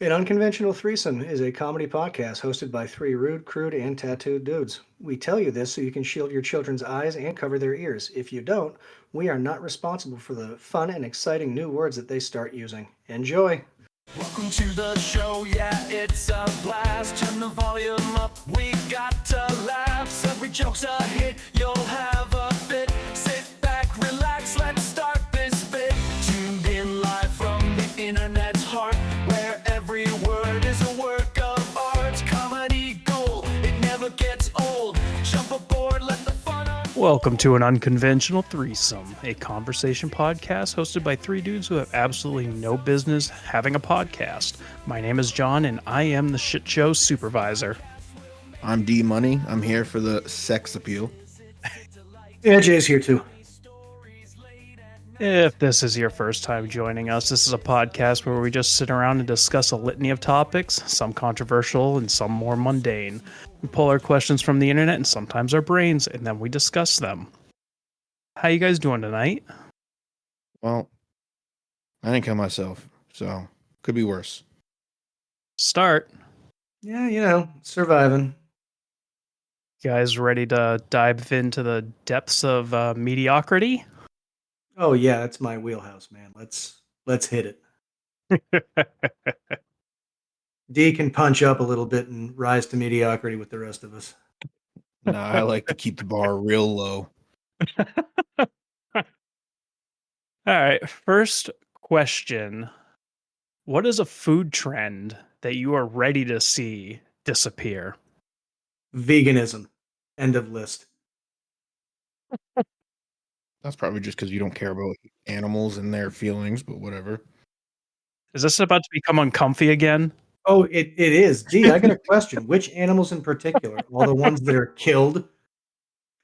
An Unconventional Threesome is a comedy podcast hosted by three rude, crude, and tattooed dudes. We tell you this so you can shield your children's eyes and cover their ears. If you don't, we are not responsible for the fun and exciting new words that they start using. Enjoy! Welcome to the show, yeah, it's a blast. Turn the volume up, we got to laugh. Every joke's a hit, you'll have a fit. Sit back, relax, let's start this bit. Tuned in live from the internet's heart, where every word is a work of art. Comedy gold, it never gets old. Jump aboard, let the fun unfold. Welcome to an Unconventional Threesome, a conversation podcast hosted by three dudes who have absolutely no business having a podcast. My name is John, and I am the shit show supervisor. I'm D Money. I'm here for the sex appeal. Yeah, Jay's here too. If this is your first time joining us, this is a podcast where we just sit around and discuss a litany of topics, some controversial and some more mundane. We pull our questions from the internet and sometimes our brains, and then we discuss them. How you guys doing tonight? Well, I didn't kill myself, so could be worse. Start. Yeah, surviving. You guys ready to dive into the depths of mediocrity? Oh yeah, that's my wheelhouse, man. Let's hit it. D can punch up a little bit and rise to mediocrity with the rest of us. Nah, I like to keep the bar real low. All right, first question. What is a food trend that you are ready to see disappear? Veganism. End of list. That's probably just because you don't care about animals and their feelings, but whatever. Is this about to become uncomfy again? Oh, it is. Gee, I got a question. Which animals in particular? All the ones that are killed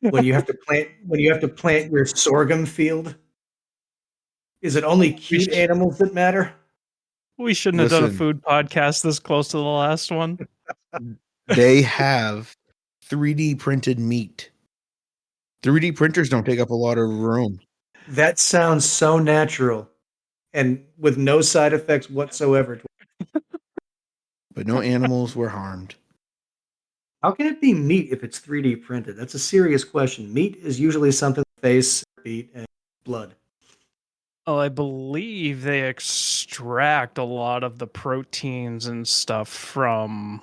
when you have to plant your sorghum field? Is it only cute animals that matter? We shouldn't have done a Listen. food podcast this close to the last one. They have 3D printed meat. 3D printers don't take up a lot of room. That sounds so natural and with no side effects whatsoever. But no animals were harmed. How can it be meat if it's 3D printed? That's a serious question. Meat is usually something face, beat, and blood. Well, I believe they extract a lot of the proteins and stuff from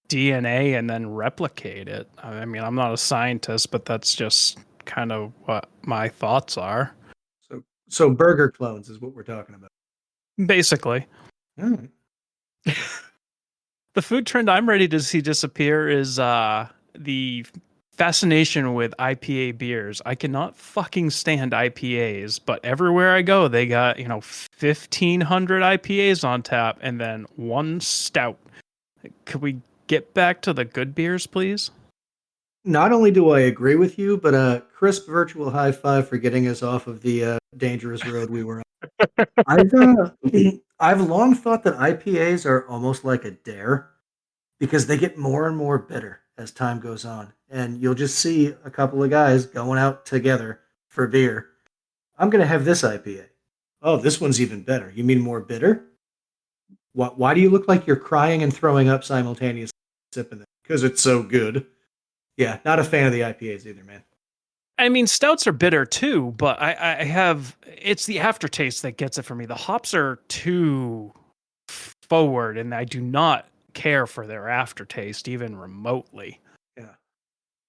DNA and then replicate it. I mean, I'm not a scientist, but that's just kind of what my thoughts are. So burger clones is what we're talking about. Basically. All right. The food trend I'm ready to see disappear is the fascination with IPA beers. I cannot fucking stand IPAs, but everywhere I go, they got, 1,500 IPAs on tap and then one stout. Could we get back to the good beers, please? Not only do I agree with you, but a crisp virtual high five for getting us off of the dangerous road we were on. I've long thought that IPAs are almost like a dare because they get more and more bitter as time goes on. And you'll just see a couple of guys going out together for beer. I'm going to have this IPA. Oh, this one's even better. You mean more bitter? Why do you look like you're crying and throwing up simultaneously sipping it? Because it's so good. Yeah, not a fan of the IPAs either, man. I mean, stouts are bitter too, but it's the aftertaste that gets it for me. The hops are too forward, and I do not care for their aftertaste even remotely. Yeah.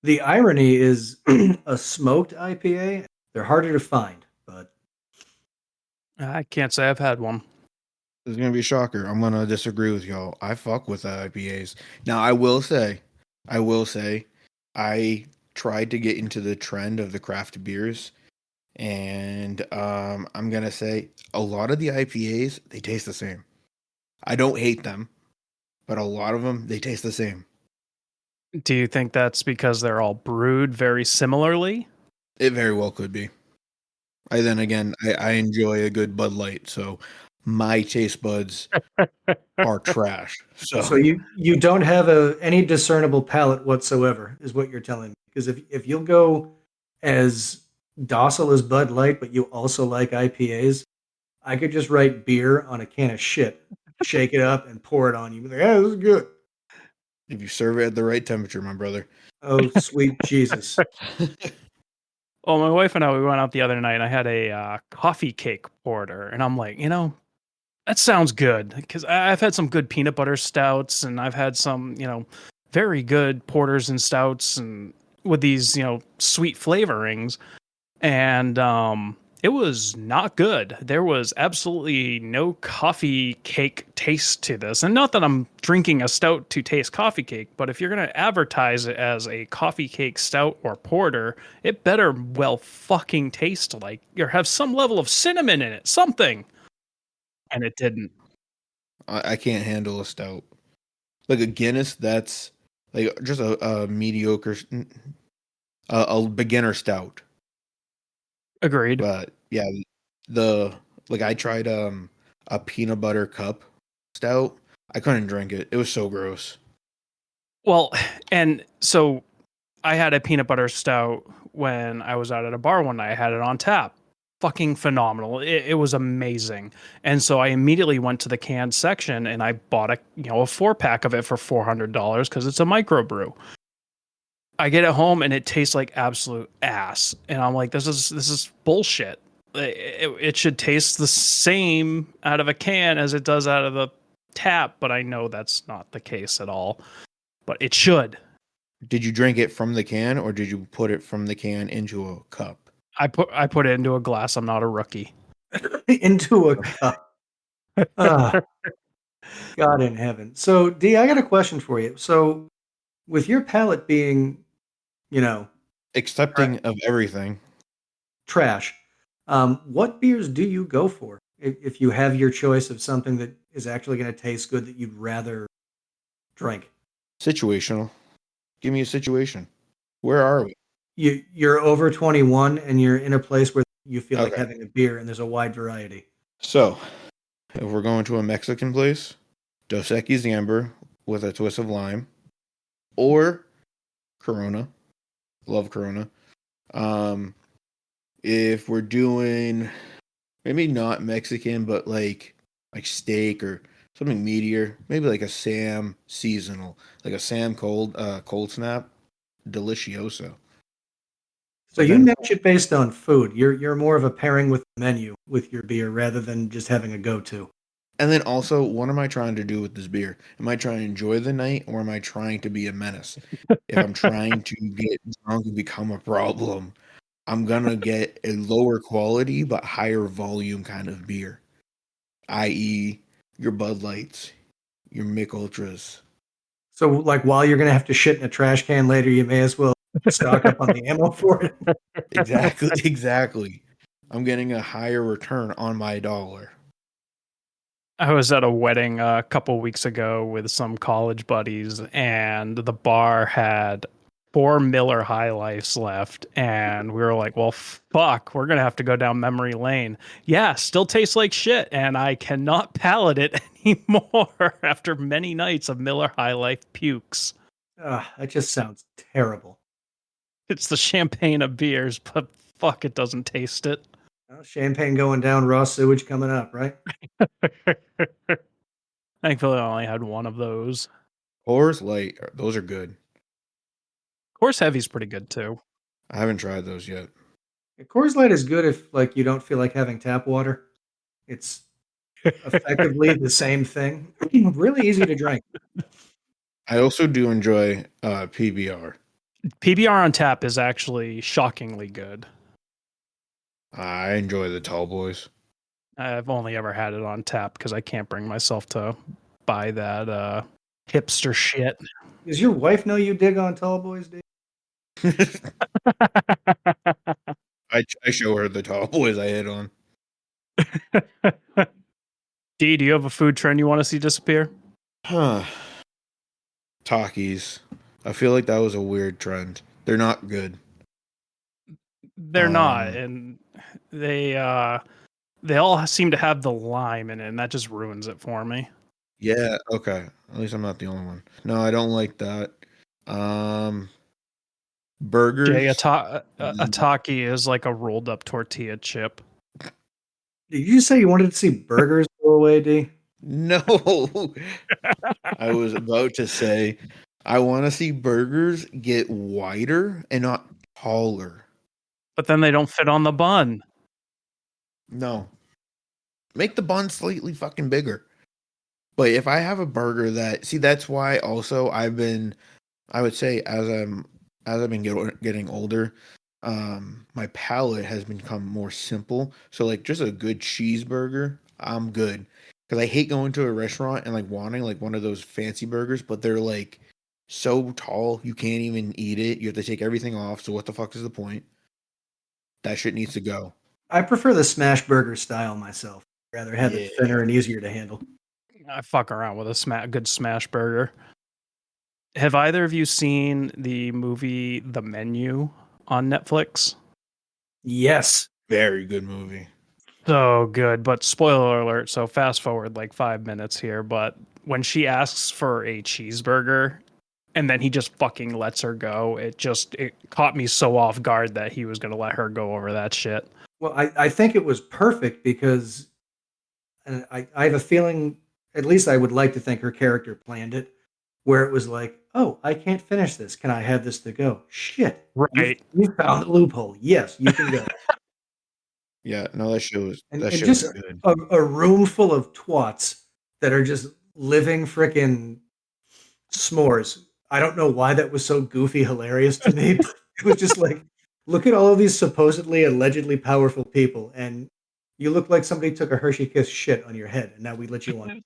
The irony is a smoked IPA, they're harder to find, but I can't say I've had one. This is going to be a shocker. I'm going to disagree with y'all. I fuck with IPAs. Now, I will say, I tried to get into the trend of the craft beers, and I'm going to say a lot of the IPAs, they taste the same. I don't hate them, but a lot of them, they taste the same. Do you think that's because they're all brewed very similarly? It very well could be. Then again, I enjoy a good Bud Light, so my taste buds are trash. so you don't have any discernible palate whatsoever, is what you're telling me. Because if you'll go as docile as Bud Light, but you also like IPAs, I could just write beer on a can of shit shake it up, and pour it on you. Like, yeah, this is good. If you serve it at the right temperature, my brother. Oh, sweet Jesus. Well, my wife and I, we went out the other night and I had a coffee cake porter. And I'm like, that sounds good. Because I've had some good peanut butter stouts and I've had some, very good porters and stouts and with these, sweet flavorings. And it was not good. There was absolutely no coffee cake taste to this. And not that I'm drinking a stout to taste coffee cake, but if you're going to advertise it as a coffee cake stout or porter, it better well fucking taste like or have some level of cinnamon in it, something. And it didn't. I can't handle a stout. Like a Guinness, that's like just a mediocre, a beginner stout. Agreed. But yeah, I tried a peanut butter cup stout. I couldn't drink it. It was so gross. Well, and so I had a peanut butter stout when I was out at a bar one night. I had it on tap. Fucking phenomenal. It was amazing. And so I immediately went to the canned section and I bought a 4-pack of it for $400 because it's a microbrew. I get it home and it tastes like absolute ass. And I'm like, this is bullshit. It should taste the same out of a can as it does out of the tap, but I know that's not the case at all. But it should. Did you drink it from the can or did you put it from the can into a cup? I put it into a glass. I'm not a rookie. Into a cup. God in heaven. So, D, I got a question for you. So, with your palate being, Accepting of everything. trash, what beers do you go for if you have your choice of something that is actually going to taste good that you'd rather drink? Situational. Give me a situation. Where are we? You're over 21 and you're in a place where you feel like Okay. having a beer and there's a wide variety. So, if we're going to a Mexican place, Dos Equis Amber with a twist of lime, or Corona. Love Corona. If we're doing maybe not Mexican, but like steak or something meatier, maybe like a Sam seasonal, like a Sam cold snap, delicioso. So you match it based on food. You're more of a pairing with the menu with your beer rather than just having a go-to. And then also, what am I trying to do with this beer? Am I trying to enjoy the night or am I trying to be a menace? If I'm trying to get drunk and become a problem, I'm going to get a lower quality but higher volume kind of beer, i.e., your Bud Lights, your Mick Ultras. So, like, while you're going to have to shit in a trash can later, you may as well stock up on the ammo for it. Exactly. I'm getting a higher return on my dollar. I was at a wedding a couple weeks ago with some college buddies, and the bar had 4 Miller High Lifes left, and we were like, well, fuck, we're gonna have to go down memory lane. Yeah, still tastes like shit, and I cannot palate it anymore after many nights of Miller High Life pukes. That just sounds terrible. It's the champagne of beers, but fuck, it doesn't taste it. Well, champagne going down, raw sewage coming up, right? Thankfully, I only had one of those. Coors Light, those are good. Course Heavy's pretty good too. I haven't tried those yet. Coors Light is good if like you don't feel like having tap water. It's effectively the same thing. Really easy to drink. I also do enjoy PBR. PBR on tap is actually shockingly good. I enjoy the Tall Boys. I've only ever had it on tap because I can't bring myself to buy that hipster shit. Does your wife know you dig on tall boys, Dave? I show her the Tall Boys I hit on. D, do you have a food trend you want to see disappear? Huh. Takis. I feel like that was a weird trend. They're not good. They're not, and they all seem to have the lime in it, and that just ruins it for me. Yeah, okay. At least I'm not the only one. No, I don't like that. Burgers. Jay, a taki is like a rolled up tortilla chip. Did you say you wanted to see burgers go away, D? No, I was about to say, I want to see burgers get wider and not taller. But then they don't fit on the bun. No, make the bun slightly fucking bigger. But if I have a burger that, see, that's why also I would say as I've been getting older, my palate has become more simple. So like just a good cheeseburger, I'm good. Because I hate going to a restaurant and like wanting like one of those fancy burgers, but they're like so tall you can't even eat it. You have to take everything off. So what the fuck is the point? That shit needs to go. I prefer the smash burger style myself. Rather have it Yeah. thinner and easier to handle. I fuck around with a good smash burger. Have either of you seen the movie The Menu on Netflix? Yes. Very good movie. So good, but spoiler alert. So fast forward like 5 minutes here. But when she asks for a cheeseburger and then he just fucking lets her go, it caught me so off guard that he was going to let her go over that shit. Well, I think it was perfect because I have a feeling, at least I would like to think her character planned it, where it was like, oh, I can't finish this. Can I have this to go? Shit. Right. You found the loophole. Yes, you can go. Yeah, no, that shit was And that shit just was good. a room full of twats that are just living frickin' s'mores. I don't know why that was so goofy hilarious to me. But it was just like, look at all of these supposedly allegedly powerful people, and you look like somebody took a Hershey Kiss shit on your head, and now we let you on.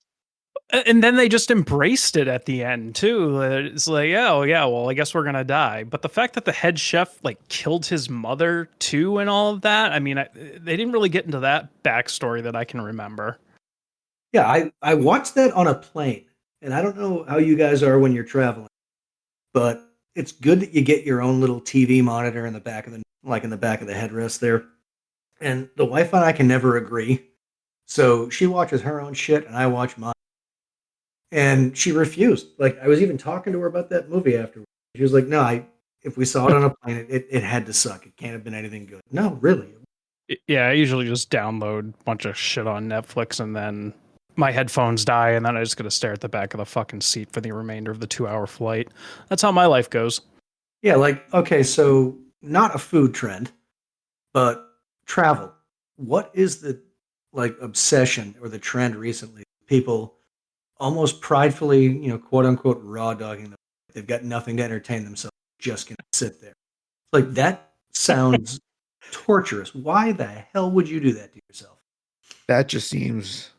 And then they just embraced it at the end too. It's like, oh yeah, well, I guess we're gonna die. But the fact that the head chef like killed his mother too, and all of that, I mean, they didn't really get into that backstory that I can remember. Yeah, I watched that on a plane, and I don't know how you guys are when you're traveling, but it's good that you get your own little TV monitor in the back of in the back of the headrest there. And the wife and I can never agree. So she watches her own shit and I watch mine. And she refused. Like I was even talking to her about that movie afterwards. She was like, "No, if we saw it on a plane, it had to suck. It can't have been anything good." No, really. Yeah, I usually just download a bunch of shit on Netflix and then my headphones die and then I just gotta stare at the back of the fucking seat for the remainder of the 2 hour flight. That's how my life goes. Yeah, like okay, so not a food trend, but travel. What is the like obsession or the trend recently? People almost pridefully, quote unquote, raw dogging them. They've got nothing to entertain themselves, just gonna sit there. Like that sounds torturous. Why the hell would you do that to yourself? That just seems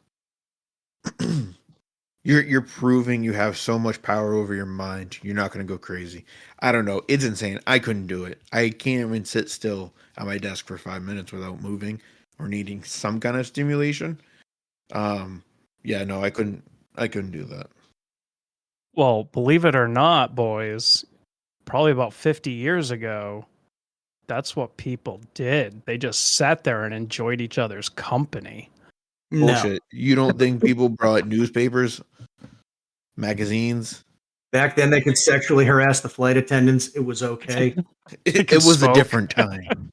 you're proving you have so much power over your mind. You're not going to go crazy. I don't know. It's insane. I couldn't do it. I can't even sit still at my desk for 5 minutes without moving or needing some kind of stimulation. Yeah, no, I couldn't do that. Well, believe it or not, boys, probably about 50 years ago, that's what people did. They just sat there and enjoyed each other's company. No. Bullshit. You don't think people brought newspapers, magazines? Back then, they could sexually harass the flight attendants. It was okay. It was a different time.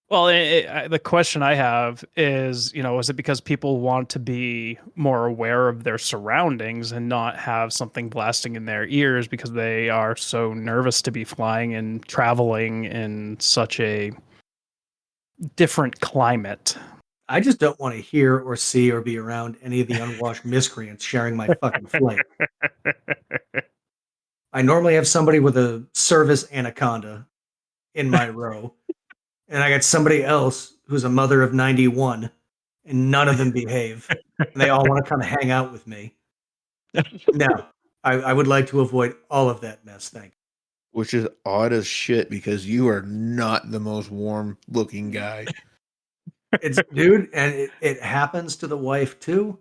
Well, the question I have is, is it because people want to be more aware of their surroundings and not have something blasting in their ears because they are so nervous to be flying and traveling in such a different climate? I just don't want to hear or see or be around any of the unwashed miscreants sharing my fucking flight. I normally have somebody with a service anaconda in my row, and I got somebody else who's a mother of 91, and none of them behave. And they all want to come hang out with me. No, I would like to avoid all of that mess. Thank you. Which is odd as shit because you are not the most warm looking guy. It's dude, and it happens to the wife too.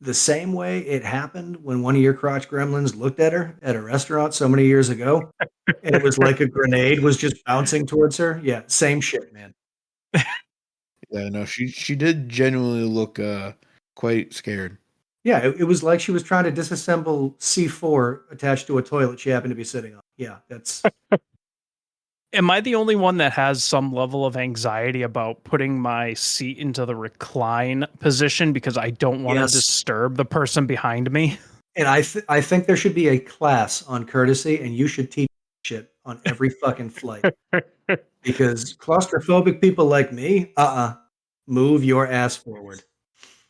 The same way it happened when one of your crotch gremlins looked at her at a restaurant so many years ago, and it was like a grenade was just bouncing towards her. Yeah, same shit, man. Yeah, no, she did genuinely look quite scared. Yeah, it was like she was trying to disassemble C4 attached to a toilet she happened to be sitting on. Yeah, that's Am I the only one that has some level of anxiety about putting my seat into the recline position because I don't want to Yes. disturb the person behind me? And I think there should be a class on courtesy, and you should teach shit on every fucking flight. Because claustrophobic people like me, move your ass forward.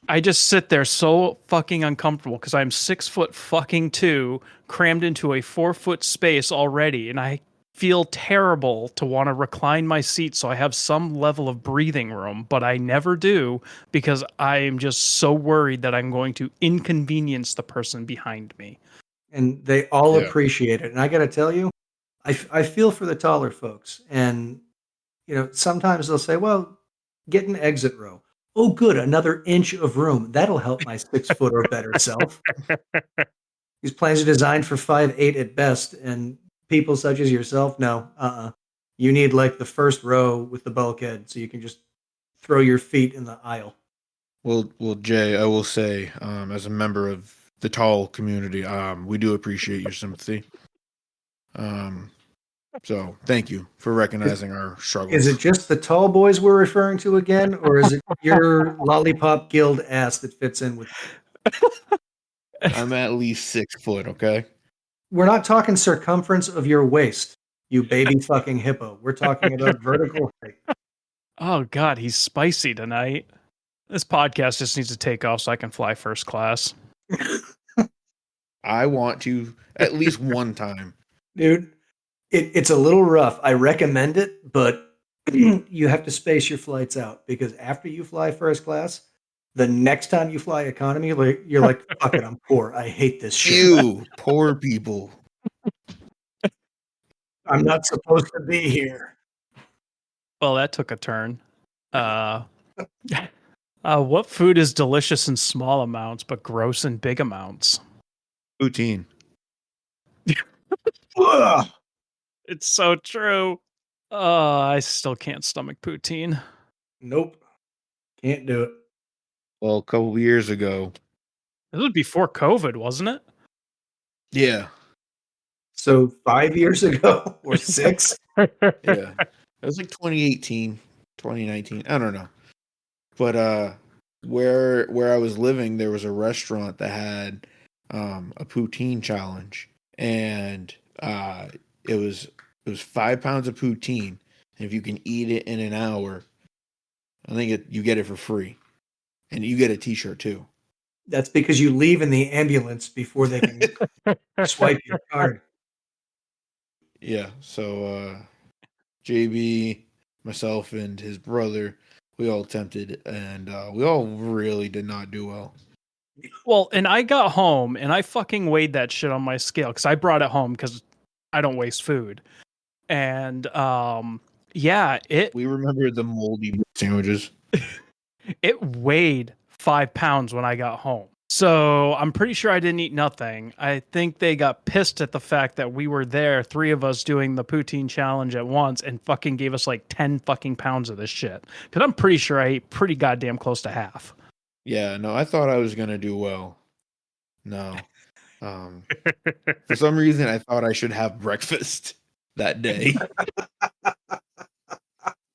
I just sit there so fucking uncomfortable because I'm 6 foot fucking 2, crammed into a 4 foot space already, and I feel terrible to want to recline my seat so I have some level of breathing room, but I never do because I am just so worried that I'm going to inconvenience the person behind me. And they all Yeah. appreciate it. And I got to tell you, I feel for the taller folks. And, sometimes they'll say, well, get an exit row. Oh, good. Another inch of room. That'll help my 6 foot or better self. These planes are designed for 5'8" at best. And people such as yourself, no, You need like the first row with the bulkhead so you can just throw your feet in the aisle. Well, Jay, I will say, as a member of the tall community, we do appreciate your sympathy. So thank you for recognizing our struggles. Is it just the tall boys we're referring to again, or is it your lollipop guild ass that fits in with? I'm at least 6 foot, okay? We're not talking circumference of your waist, you baby fucking hippo. We're talking about vertical height. Oh God, he's spicy tonight. This podcast just needs to take off so I can fly first class. I want to at least one time. Dude, it's a little rough. I recommend it, but you have to space your flights out because after you fly first class, the next time you fly economy, you're like, fuck it, I'm poor. I hate this shit. Ew, poor people. I'm not supposed to be here. Well, that took a turn. What food is delicious in small amounts but gross in big amounts? Poutine. Ugh. It's so true. I still can't stomach poutine. Nope. Can't do it. Well, a couple of years ago. This was before COVID, wasn't it? Yeah. So 5 years ago or 6? Yeah. It was like 2018, 2019. I don't know. But where I was living, there was a restaurant that had a poutine challenge. And it was 5 pounds of poutine. And if you can eat it in an hour, I think you get it for free. And you get a t-shirt too. That's because you leave in the ambulance before they can swipe your card. Yeah, so JB, myself, and his brother, we all attempted, and we all really did not do well. Well, and I got home and I fucking weighed that shit on my scale because I brought it home because I don't waste food. And yeah, We remember the moldy sandwiches. it weighed 5 pounds when I got home. So I'm pretty sure I didn't eat nothing. I think they got pissed at the fact that we were there, 3 of us doing the poutine challenge at once, and fucking gave us like 10 fucking pounds of this shit. Because I'm pretty sure I ate pretty goddamn close to half. Yeah, no, I thought I was gonna do well. No. For some reason, I thought I should have breakfast that day.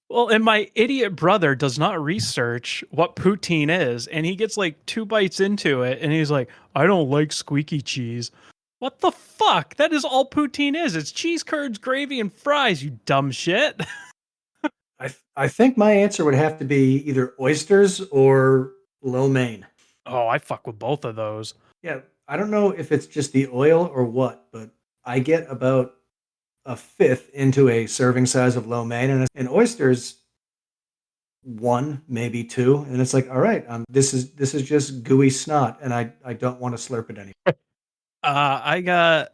Well, and my idiot brother does not research what poutine is, and he gets like 2 bites into it, and he's like, I don't like squeaky cheese. What the fuck? That is all poutine is. It's cheese curds, gravy, and fries, you dumb shit. I think my answer would have to be either oysters or lo mein. Oh, I fuck with both of those. Yeah, I don't know if it's just the oil or what, but I get about a fifth into a serving size of lo mein, and oysters 1, maybe 2, and it's like, all right, this is just gooey snot, and I don't want to slurp it anymore. I got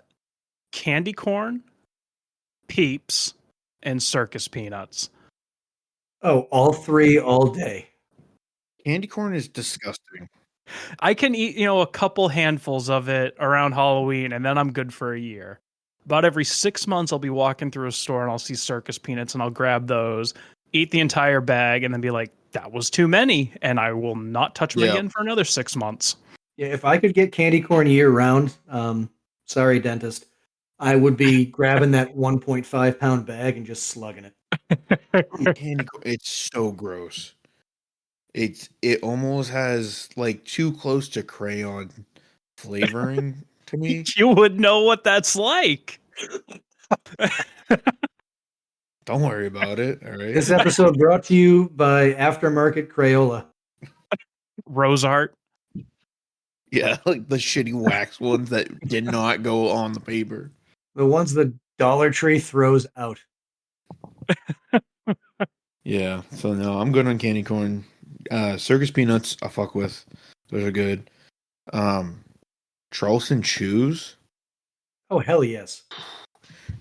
candy corn, Peeps, and circus peanuts. Oh, all 3 all day. Candy corn is disgusting. I can eat, a couple handfuls of it around Halloween, and then I'm good for a year. About every 6 months, I'll be walking through a store and I'll see circus peanuts, and I'll grab those, eat the entire bag, and then be like, that was too many, and I will not touch them again for another 6 months. Yeah, if I could get candy corn year round, sorry, dentist, I would be grabbing that 1.5 pound bag and just slugging it. Candy corn, it's so gross. It almost has like too close to crayon flavoring to me. You would know what that's like. Don't worry about it. All right. This episode brought to you by Aftermarket Crayola. Rose art. Yeah, like the shitty wax ones that did not go on the paper. The ones the Dollar Tree throws out. Yeah. So no, I'm good on candy corn. Circus peanuts, I fuck with. Those are good. Charleston chews. Oh, hell yes.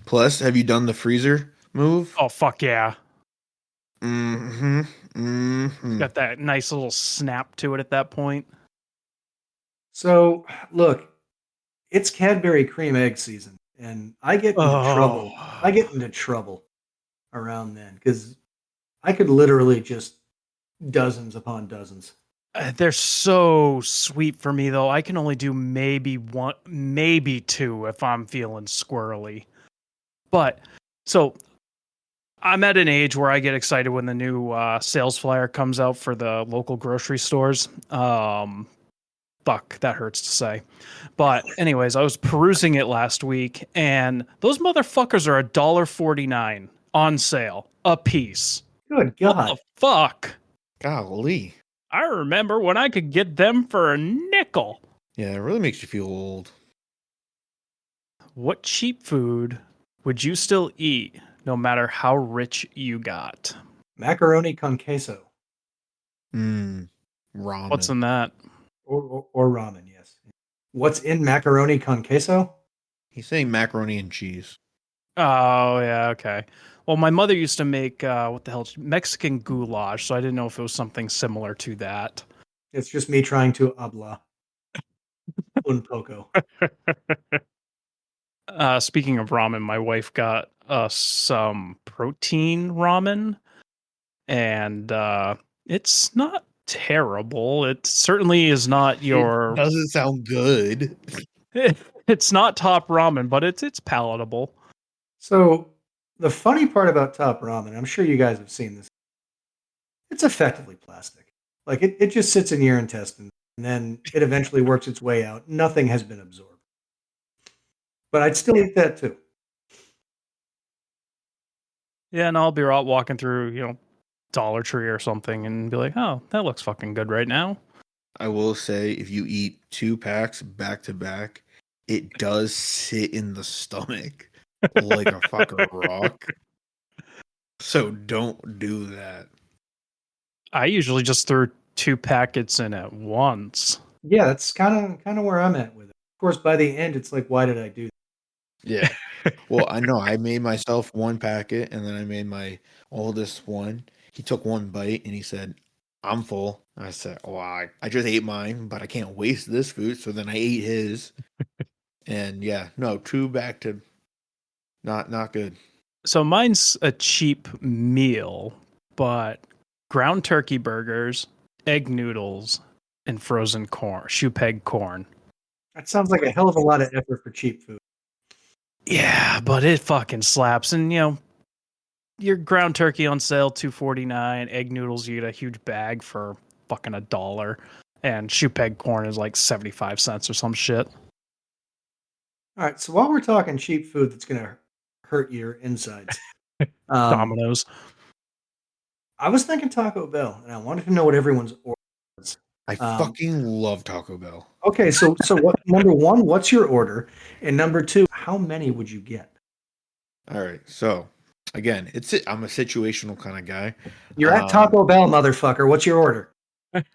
Plus, have you done the freezer move? Oh, fuck yeah. Mm-hmm. Mm-hmm. Got that nice little snap to it at that point. So, look, it's Cadbury cream egg season, and I get into trouble. I get into trouble around then because I could literally just dozens upon dozens. They're so sweet for me, though. I can only do maybe one, maybe two if I'm feeling squirrely. But so I'm at an age where I get excited when the new sales flyer comes out for the local grocery stores. Fuck, that hurts to say. But anyways, I was perusing it last week, and those motherfuckers are $1.49 on sale a piece. Good What God. the fuck? Golly. I remember when I could get them for a nickel. Yeah, it really makes you feel old. What cheap food would you still eat no matter how rich you got? Macaroni con queso Ramen. What's in that? or ramen, yes. What's in macaroni con queso? He's saying macaroni and cheese. Oh, yeah, okay. Well, my mother used to make, what the hell, Mexican goulash, so I didn't know if it was something similar to that. It's just me trying to habla. Un poco. Speaking of ramen, my wife got us some protein ramen, and it's not terrible. It certainly is not your... It doesn't sound good. It's not top ramen, but it's palatable. So, the funny part about top ramen, I'm sure you guys have seen this, it's effectively plastic. Like, it just sits in your intestines, and then it eventually works its way out. Nothing has been absorbed. But I'd still eat that too. Yeah, and I'll be out walking through, Dollar Tree or something and be like, oh, that looks fucking good right now. I will say, if you eat 2 packs back to back, it does sit in the stomach like a fucking rock. So don't do that. I usually just throw 2 packets in at once. Yeah, that's kind of where I'm at with it. Of course, by the end, it's like, why did I do that? Yeah. Well, I know I made myself 1 packet, and then I made my oldest one. He took 1 bite and he said, I'm full. I said, oh, I just ate mine, but I can't waste this food. So then I ate his. And yeah, no, 2 back to not good. So mine's a cheap meal, but ground turkey burgers, egg noodles, and frozen corn, shoe peg corn. That sounds like a hell of a lot of effort for cheap food. Yeah, but it fucking slaps. And your ground turkey on sale, $2.49. Egg noodles, you get a huge bag for fucking $1. And shoe peg corn is like 75 cents or some shit. All right, so while we're talking cheap food that's going to hurt your insides, Domino's. I was thinking Taco Bell, and I wanted to know what everyone's order was. I fucking love Taco Bell. Okay, so what? Number one, what's your order? And number two, how many would you get? All right, so again, I'm a situational kind of guy. You're at Taco Bell, motherfucker. What's your order?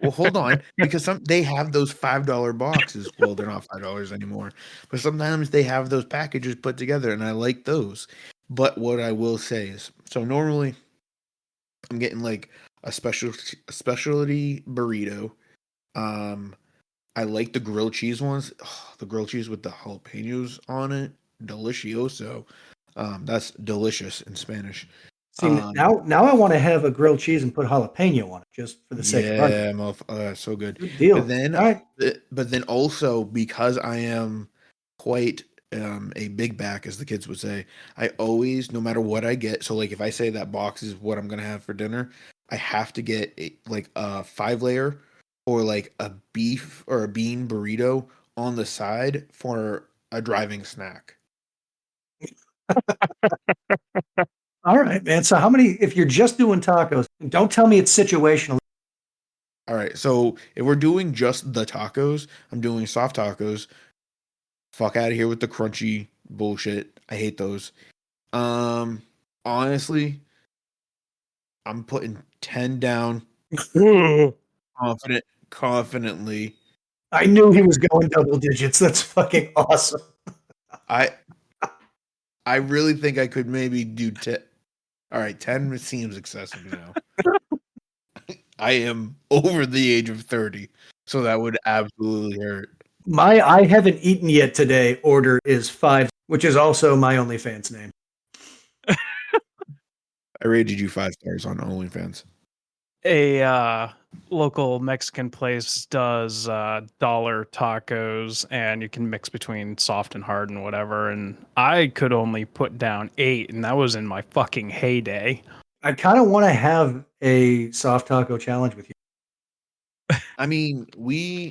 Well, hold on, because they have those $5 boxes. Well, they're not $5 anymore, but sometimes they have those packages put together, and I like those. But what I will say is, so normally I'm getting like a specialty burrito. I like the grilled cheese ones. Oh, the grilled cheese with the jalapenos on it, delicioso. That's delicious in Spanish. See, now I want to have a grilled cheese and put jalapeno on it, just for the sake of argument. So good. Good deal. But then, All right. but then also because I am quite a big back, as the kids would say. I always, no matter what I get, so like if I say that box is what I'm gonna have for dinner, I have to get like a 5 layer or like a beef or a bean burrito on the side for a driving snack. All right, man. So how many? If you're just doing tacos, don't tell me it's situational. All right, so if we're doing just the tacos, I'm doing soft tacos. Fuck out of here with the crunchy bullshit. I hate those. Um, Honestly, I'm putting 10 down confidently. I knew he was going double digits. That's fucking awesome. I I really think I could maybe do 10. All right, 10 seems excessive now. I am over the age of 30, so that would absolutely hurt. My I haven't eaten yet today order is 5, which is also my OnlyFans name. I rated you 5 stars on OnlyFans. A local Mexican place does dollar tacos, and you can mix between soft and hard and whatever. And I could only put down 8, and that was in my fucking heyday. I kind of want to have a soft taco challenge with you. I mean,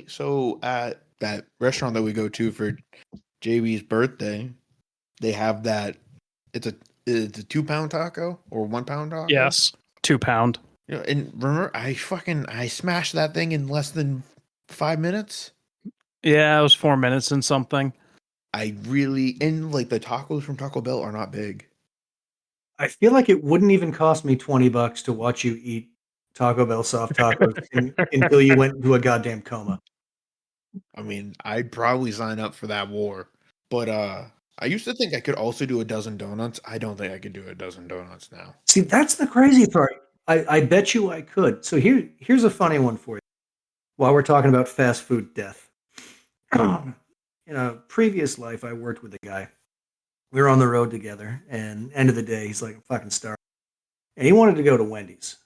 so at that restaurant that we go to for JB's birthday, they have that. It's a 2-pound taco or 1-pound taco. Yes, 2 pound. You know, and remember, I smashed that thing in less than 5 minutes. Yeah, it was 4 minutes and something. And like the tacos from Taco Bell are not big. I feel like it wouldn't even cost me $20 to watch you eat Taco Bell soft tacos until you went into a goddamn coma. I mean, I'd probably sign up for that war. But I used to think I could also do a dozen donuts. I don't think I could do a dozen donuts now. See, that's the crazy part. I bet you I could. So here's a funny one for you. While we're talking about fast food death. In a previous life, I worked with a guy. We were on the road together, and end of the day, he's like, I'm fucking starving. And he wanted to go to Wendy's.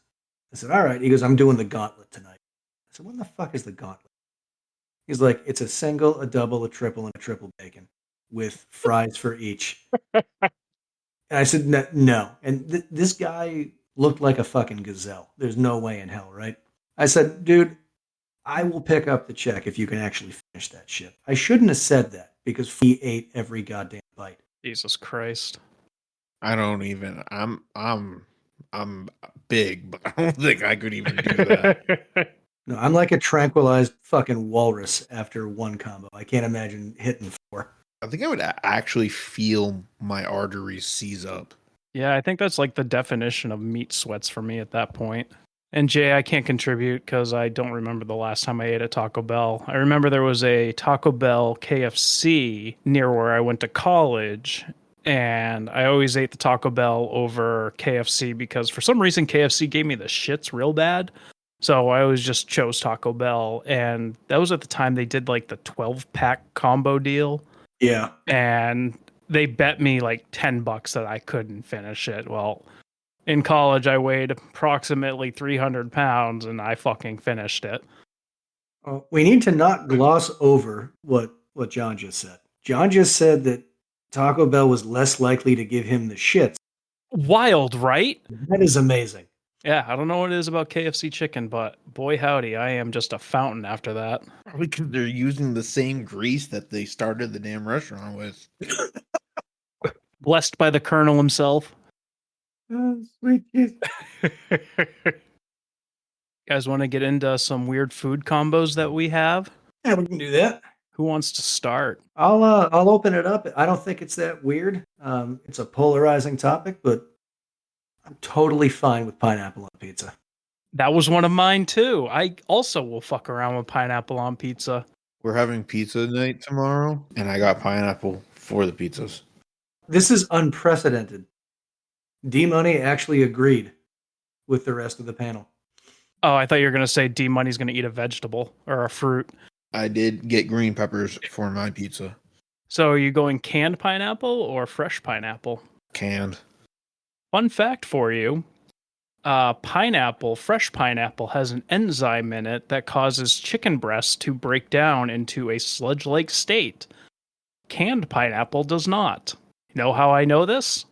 I said, all right. He goes, I'm doing the gauntlet tonight. I said, what the fuck is the gauntlet? He's like, it's a single, a double, a triple, and a triple bacon with fries for each. And I said, no. And this guy looked like a fucking gazelle. There's no way in hell, right? I said, dude, I will pick up the check if you can actually finish that shit. I shouldn't have said that because he ate every goddamn bite. Jesus Christ. I don't even. I'm big, but I don't think I could even do that. No, I'm like a tranquilized fucking walrus after one combo. I can't imagine hitting 4. I think I would actually feel my arteries seize up. Yeah, I think that's like the definition of meat sweats for me at that point. And Jay, I can't contribute because I don't remember the last time I ate at Taco Bell. I remember there was a Taco Bell KFC near where I went to college, and I always ate the Taco Bell over KFC because for some reason KFC gave me the shits real bad. So I always just chose Taco Bell, and that was at the time they did like the 12-pack combo deal. Yeah. And they bet me like $10 that I couldn't finish it. Well, in college, I weighed approximately 300 pounds, and I fucking finished it. We need to not gloss over what John just said. John just said that Taco Bell was less likely to give him the shits. Wild, right? That is amazing. Yeah, I don't know what it is about KFC chicken, but boy howdy, I am just a fountain after that. Probably because they're using the same grease that they started the damn restaurant with. Blessed by the Colonel himself. Oh, sweet kiss. Guys want to get into some weird food combos that we have? Yeah, we can do that. Who wants to start? I'll open it up. I don't think it's that weird. It's a polarizing topic, but I'm totally fine with pineapple on pizza. That was one of mine too. I also will fuck around with pineapple on pizza. We're having pizza night tomorrow, and I got pineapple for the pizzas. This is unprecedented. D-Money actually agreed with the rest of the panel. Oh, I thought you were going to say D-Money's going to eat a vegetable or a fruit. I did get green peppers for my pizza. So are you going canned pineapple or fresh pineapple? Canned. Fun fact for you. Fresh pineapple has an enzyme in it that causes chicken breasts to break down into a sludge-like state. Canned pineapple does not. You know how I know this?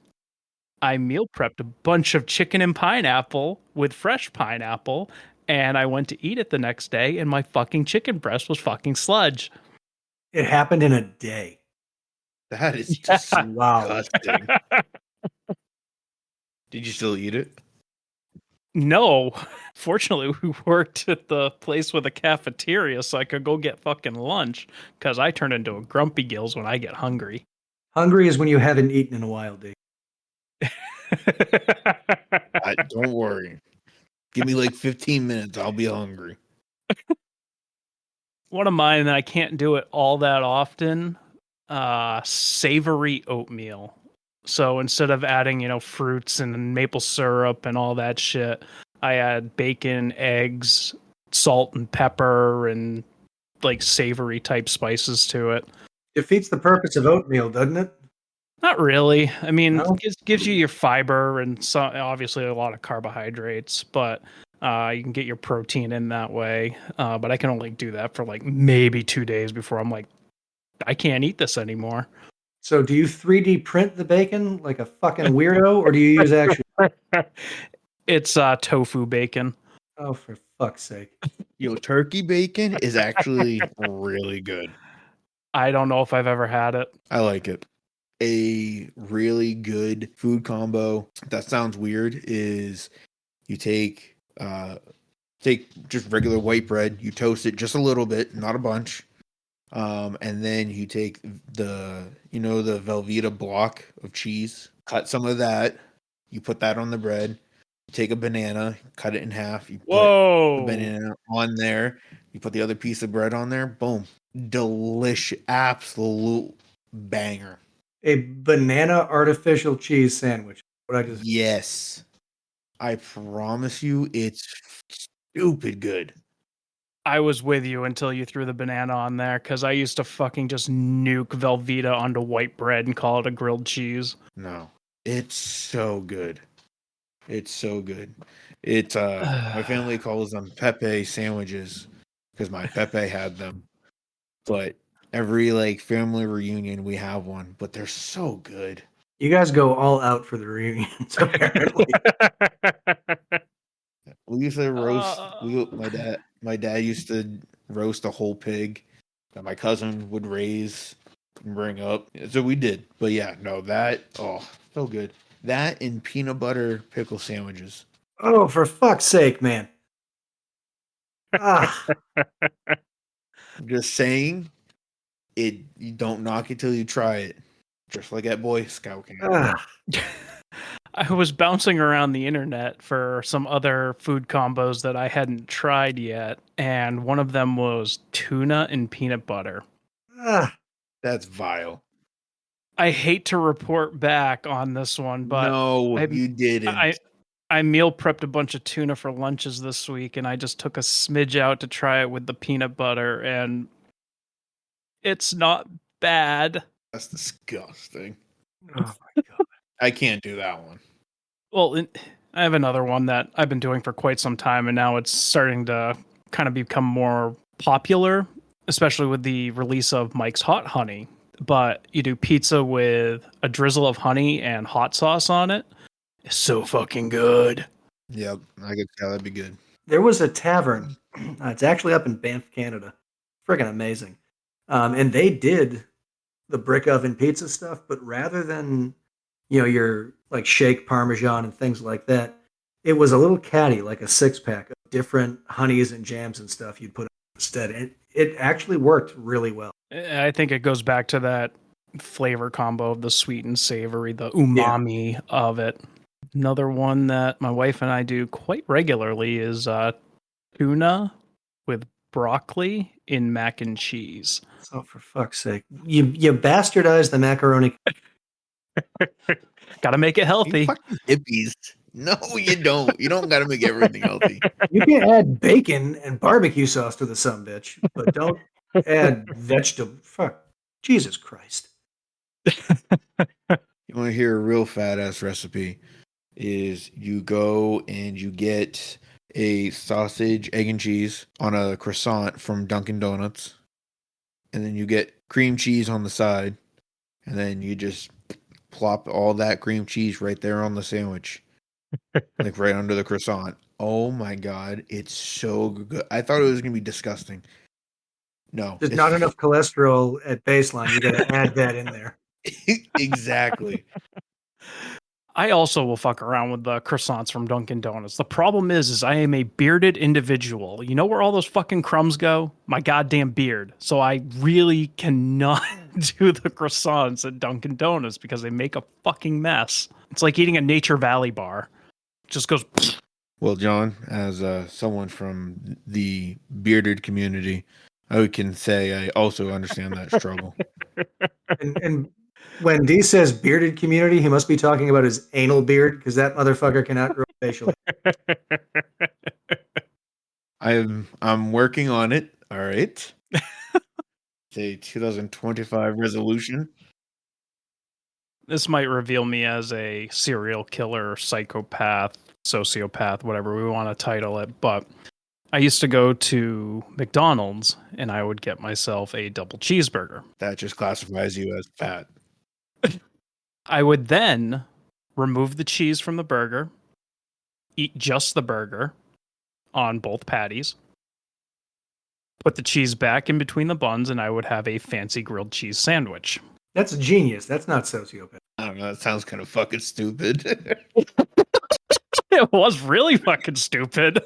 I meal prepped a bunch of chicken and pineapple with fresh pineapple, and I went to eat it the next day, and my fucking chicken breast was fucking sludge. It happened in a day. That is Yeah. Wow. disgusting. Did you still eat it? No. Fortunately, we worked at the place with a cafeteria, so I could go get fucking lunch, because I turn into a grumpy gills when I get hungry. Hungry is when you haven't eaten in a while, D. Don't worry. Give me like 15 minutes. I'll be hungry. One of mine that I can't do it all that often, savory oatmeal. So instead of adding, fruits and maple syrup and all that shit, I add bacon, eggs, salt and pepper, and like savory type spices to it. Defeats the purpose of oatmeal, doesn't it? Not really. I mean, No? it gives you your fiber and obviously a lot of carbohydrates, but you can get your protein in that way. But I can only do that for like maybe 2 days before I'm like, I can't eat this anymore. So do you 3D print the bacon like a fucking weirdo, or do you use actual? It's tofu bacon. Oh, for fuck's sake. Yo, turkey bacon is actually really good. I don't know if I've ever had it. I like it. A really good food combo that sounds weird is you take just regular white bread, you toast it just a little bit, not a bunch. And then you take the Velveeta block of cheese, cut some of that, you put that on the bread, you take a banana, cut it in half, you put the banana on there, you put the other piece of bread on there, boom. Delicious, absolute banger. A banana artificial cheese sandwich. What I just Yes. I promise you it's stupid good. I was with you until you threw the banana on there, because I used to fucking just nuke Velveeta onto white bread and call it a grilled cheese. No. It's so good. It's so good. It's my family calls them Pepe sandwiches because my Pepe had them. But every like family reunion we have one, but they're so good. You guys go all out for the reunions, apparently. We used to roast. My dad used to roast a whole pig that my cousin would raise and bring up. So we did. But yeah, no, so good. That and peanut butter pickle sandwiches. Oh, for fuck's sake, man. Ah, I'm just saying, you don't knock it till you try it. Just like at Boy Scout camp. ah. I was bouncing around the internet for some other food combos that I hadn't tried yet, and one of them was tuna and peanut butter. Ah. That's vile. I hate to report back on this one, but no, you didn't. I meal prepped a bunch of tuna for lunches this week, and I just took a smidge out to try it with the peanut butter, and it's not bad. That's disgusting. Oh my god. I can't do that one. Well, I have another one that I've been doing for quite some time, and now it's starting to kind of become more popular, especially with the release of Mike's Hot Honey. But you do pizza with a drizzle of honey and hot sauce on it. It's so fucking good. Yep, I could tell that'd be good. There was a tavern. It's actually up in Banff, Canada. Friggin' amazing. And they did the brick oven pizza stuff, but rather than your like shake Parmesan and things like that, it was a little caddy, like a 6-pack of different honeys and jams and stuff you'd put instead. And it actually worked really well. I think it goes back to that flavor combo of the sweet and savory, the umami of it. Another one that my wife and I do quite regularly is tuna with broccoli in mac and cheese. Oh, for fuck's sake. You bastardized the macaroni. Gotta make it healthy. You fucking hippies. No, you don't. You don't gotta make everything healthy. You can add bacon and barbecue sauce to the sumbitch, but don't add vegetable. Fuck. Jesus Christ. You want to hear a real fat ass recipe? Is you go and you get a sausage, egg, and cheese on a croissant from Dunkin' Donuts. And then you get cream cheese on the side. and then you just plop all that cream cheese right there on the sandwich, like right under the croissant. Oh my god, it's so good. I thought it was gonna be disgusting. No, There's it's not enough cholesterol at baseline. You got to add that in there. exactly. I also will fuck around with the croissants from Dunkin' Donuts. The problem is I am a bearded individual. You know where all those fucking crumbs go? My goddamn beard. So I really cannot do the croissants at Dunkin' Donuts because they make a fucking mess. It's like eating a Nature Valley bar. It just goes. Well, John, as someone from the bearded community, I can say I also understand that struggle. And when D says bearded community, he must be talking about his anal beard because that motherfucker cannot grow facially. I'm working on it. All right. It's a 2025 resolution. This might reveal me as a serial killer, psychopath, sociopath, whatever we want to title it. But I used to go to McDonald's and I would get myself a double cheeseburger. That just classifies you as fat. I would then remove the cheese from the burger, eat just the burger on both patties, put the cheese back in between the buns, and I would have a fancy grilled cheese sandwich. That's genius. That's not sociopath. I don't know. That sounds kind of fucking stupid. It was really fucking stupid.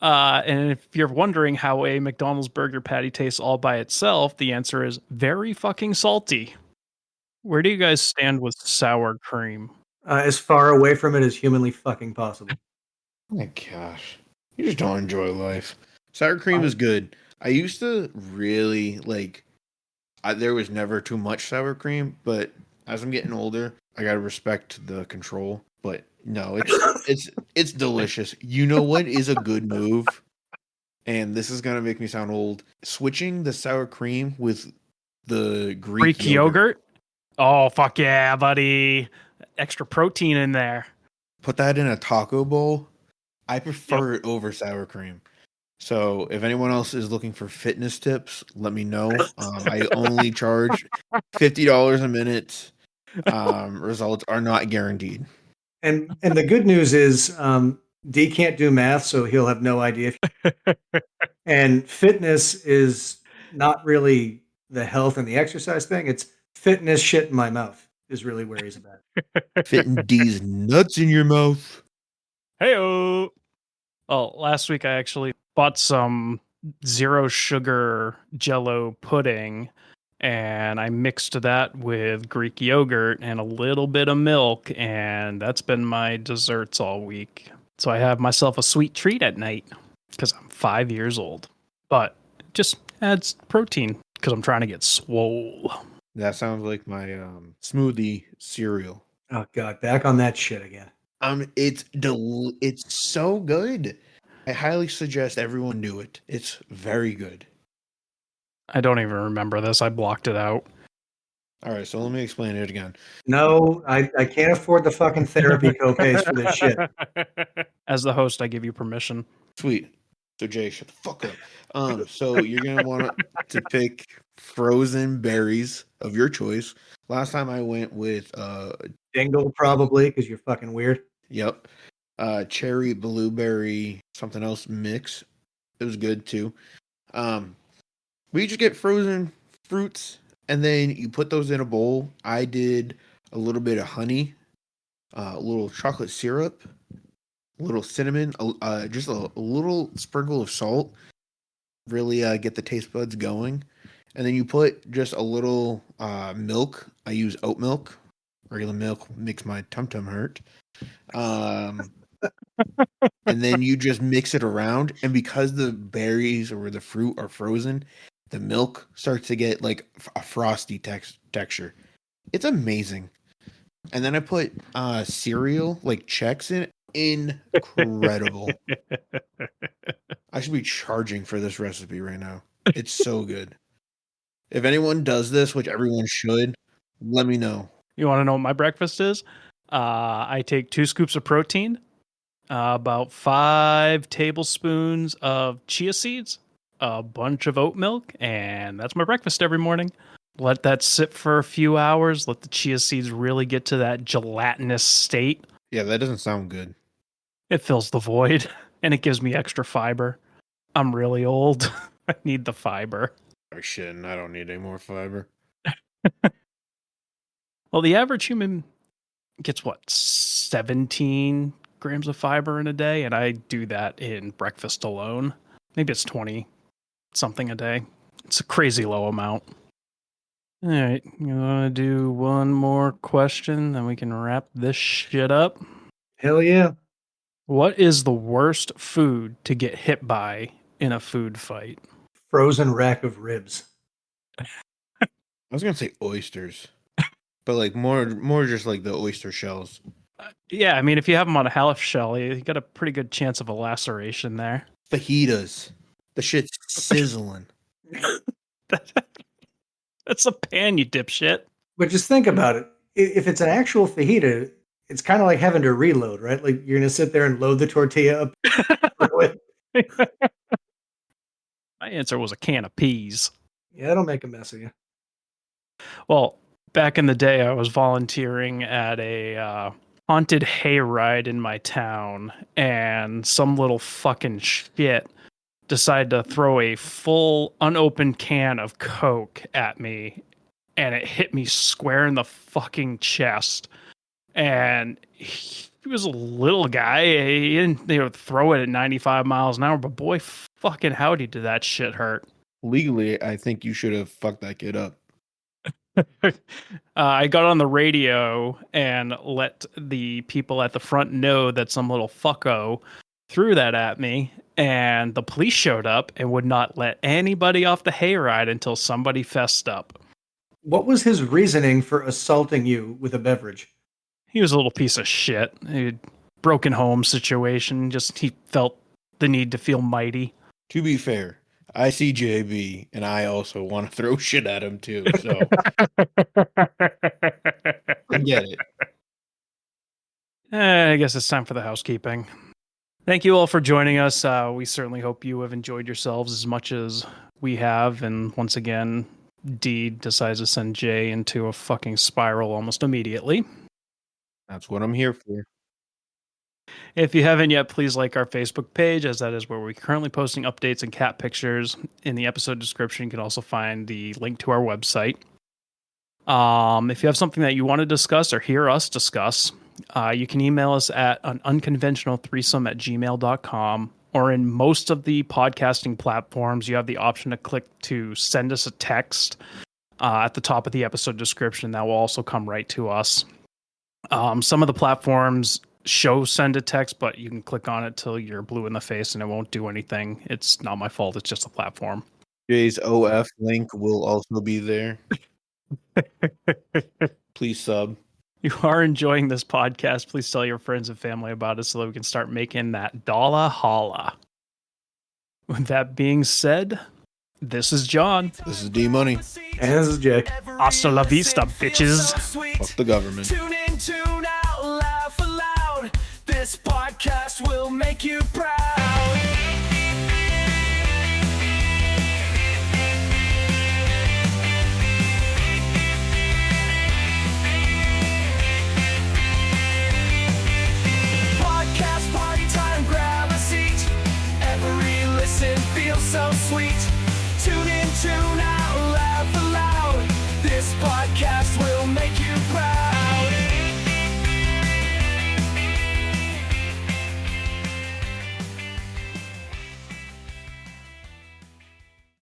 And if you're wondering how a McDonald's burger patty tastes all by itself, the answer is very fucking salty. Where do you guys stand with sour cream? As far away from it as humanly fucking possible. Oh my gosh. You just don't enjoy life. Sour cream is good. I used to really there was never too much sour cream, but as I'm getting older, I gotta respect the control. But no, it's delicious. You know what is a good move? And this is gonna make me sound old. Switching the sour cream with the Greek yogurt? Oh, fuck yeah, buddy. Extra protein in there. Put that in a taco bowl. I prefer it over sour cream. So if anyone else is looking for fitness tips, let me know. I only charge $50 a minute. Results are not guaranteed. And the good news is D can't do math, so he'll have no idea. And fitness is not really the health and the exercise thing. It's fitness shit in my mouth is really where he's at. Fitting D's nuts in your mouth. Hey-o! Oh, last week I actually bought some zero sugar Jello pudding, and I mixed that with Greek yogurt and a little bit of milk, and that's been my desserts all week. So I have myself a sweet treat at night because I'm 5 years old. But it just adds protein because I'm trying to get swole. That sounds like my smoothie cereal. Oh god, back on that shit again. It's so good. I highly suggest everyone do it. It's very good. I don't even remember this. I blocked it out. All right, so let me explain it again. No, I can't afford the fucking therapy copays for this shit. As the host, I give you permission. Sweet. So Jay, shut the fuck up. So you're gonna want to pick frozen berries of your choice. Last time I went with Dingle probably because you're fucking weird. Yep. Cherry, blueberry, something else mix. It was good too. We just get frozen fruits and then you put those in a bowl. I did a little bit of honey, a little chocolate syrup, a little cinnamon, just a little sprinkle of salt. Really get the taste buds going. And then you put just a little milk. I use oat milk. Regular milk makes my tum-tum hurt. And then you just mix it around. And because the berries or the fruit are frozen, the milk starts to get like a frosty texture. It's amazing. And then I put cereal, like Chex in it. Incredible. I should be charging for this recipe right now. It's so good. If anyone does this, which everyone should, let me know. You want to know what my breakfast is? I take 2 scoops of protein, about 5 tablespoons of chia seeds, a bunch of oat milk, and that's my breakfast every morning. Let that sit for a few hours. Let the chia seeds really get to that gelatinous state. Yeah, that doesn't sound good. It fills the void and it gives me extra fiber. I'm really old. I need the fiber. I shouldn't. I don't need any more fiber. Well, the average human gets 17 grams of fiber in a day, and I do that in breakfast alone. Maybe it's 20 something a day. It's a crazy low amount. All right, you want to do one more question, then we can wrap this shit up? Hell yeah. What is the worst food to get hit by in a food fight? Frozen rack of ribs. I was gonna say oysters, but like more just like the oyster shells. Yeah, I mean, if you have them on a half shell, you got a pretty good chance of a laceration there. Fajitas, the shit's sizzling. That's a pan, you dipshit. But just think about it. If it's an actual fajita, it's kind of like having to reload, right? Like you're going to sit there and load the tortilla up. My answer was a can of peas. Yeah, it'll make a mess of you. Well, back in the day, I was volunteering at a haunted hayride in my town, and some little fucking shit decided to throw a full unopened can of Coke at me, and it hit me square in the fucking chest. And he was a little guy. He didn't throw it at 95 miles an hour, but boy, fucking howdy did that shit hurt. Legally, I think you should have fucked that kid up. I got on the radio and let the people at the front know that some little fucko threw that at me, and the police showed up and would not let anybody off the hayride until somebody fessed up. What was his reasoning for assaulting you with a beverage? He was a little piece of shit. Broken home situation. Just he felt the need to feel mighty. To be fair, I see JB, and I also want to throw shit at him too. So I get it. I guess it's time for the housekeeping. Thank you all for joining us. We certainly hope you have enjoyed yourselves as much as we have. And once again, D decides to send Jay into a fucking spiral almost immediately. That's what I'm here for. If you haven't yet, please like our Facebook page, as that is where we're currently posting updates and cat pictures. In the episode description, you can also find the link to our website. If you have something that you want to discuss or hear us discuss, you can email us at an unconventionalthreesome@gmail.com, or in most of the podcasting platforms, you have the option to click to send us a text at the top of the episode description. That will also come right to us. Some of the platforms show send a text, but you can click on it till you're blue in the face and it won't do anything. It's not my fault. It's just a platform. Jay's OF link will also be there. Please sub. You are enjoying this podcast, please tell your friends and family about it so that we can start making that dollar holla. With that being said, this is John. This is D Money. And this is Jay. Hasta la vista, bitches. Fuck the government. Tune in, tune out, laugh aloud. This podcast will make you proud.